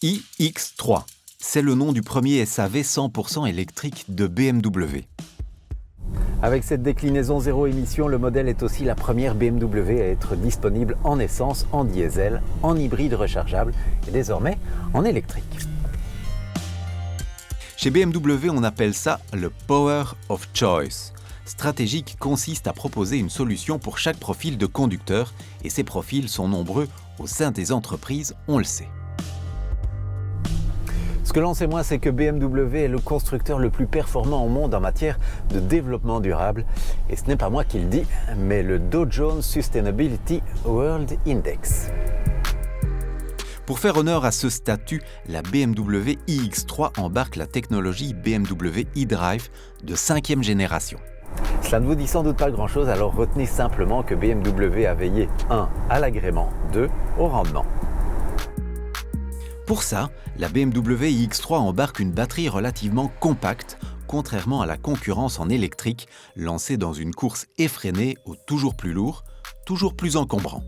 iX3, c'est le nom du premier SAV 100% électrique de BMW. Avec cette déclinaison zéro émission, le modèle est aussi la première BMW à être disponible en essence, en diesel, en hybride rechargeable et désormais en électrique. Chez BMW, on appelle ça le Power of Choice. Stratégie qui consiste à proposer une solution pour chaque profil de conducteur, et ces profils sont nombreux au sein des entreprises, on le sait. Ce que l'on sait moins, c'est que BMW est le constructeur le plus performant au monde en matière de développement durable. Et ce n'est pas moi qui le dis, mais le Dow Jones Sustainability World Index. Pour faire honneur à ce statut, la BMW iX3 embarque la technologie BMW eDrive de 5e génération. Cela ne vous dit sans doute pas grand-chose, alors retenez simplement que BMW a veillé 1. à l'agrément, 2. au rendement. Pour ça, la BMW iX3 embarque une batterie relativement compacte, contrairement à la concurrence en électrique, lancée dans une course effrénée au toujours plus lourd, toujours plus encombrant.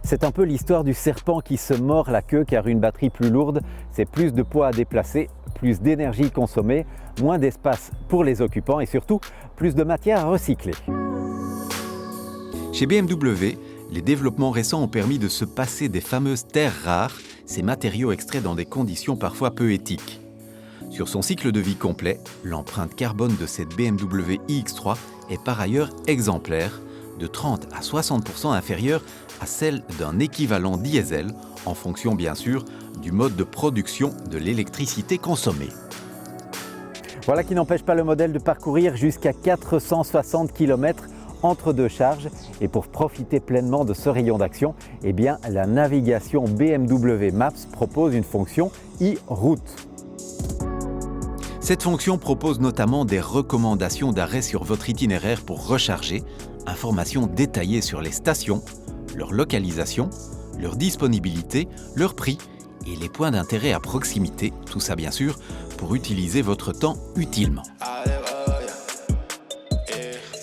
C'est un peu l'histoire du serpent qui se mord la queue, car une batterie plus lourde, c'est plus de poids à déplacer, plus d'énergie consommée, moins d'espace pour les occupants et surtout plus de matière à recycler. Chez BMW, les développements récents ont permis de se passer des fameuses terres rares, ces matériaux extraits dans des conditions parfois peu éthiques. Sur son cycle de vie complet, l'empreinte carbone de cette BMW iX3 est par ailleurs exemplaire, de 30 à 60% inférieure à celle d'un équivalent diesel, en fonction bien sûr du mode de production de l'électricité consommée. Voilà qui n'empêche pas le modèle de parcourir jusqu'à 460 km entre deux charges. Et pour profiter pleinement de ce rayon d'action, eh bien, la navigation BMW Maps propose une fonction e-route. Cette fonction propose notamment des recommandations d'arrêt sur votre itinéraire pour recharger, informations détaillées sur les stations, leur localisation, leur disponibilité, leur prix et les points d'intérêt à proximité, tout ça bien sûr pour utiliser votre temps utilement.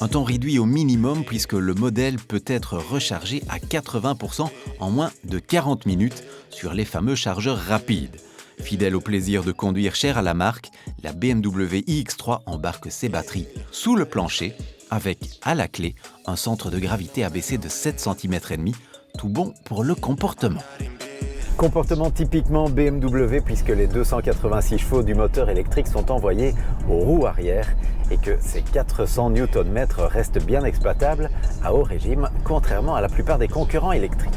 Un temps réduit au minimum puisque le modèle peut être rechargé à 80% en moins de 40 minutes sur les fameux chargeurs rapides. Fidèle au plaisir de conduire cher à la marque, la BMW iX3 embarque ses batteries sous le plancher avec, à la clé, un centre de gravité abaissé de 7,5 cm, tout bon pour le comportement. Comportement typiquement BMW puisque les 286 chevaux du moteur électrique sont envoyés aux roues arrière et que ces 400 Nm restent bien exploitables à haut régime, contrairement à la plupart des concurrents électriques.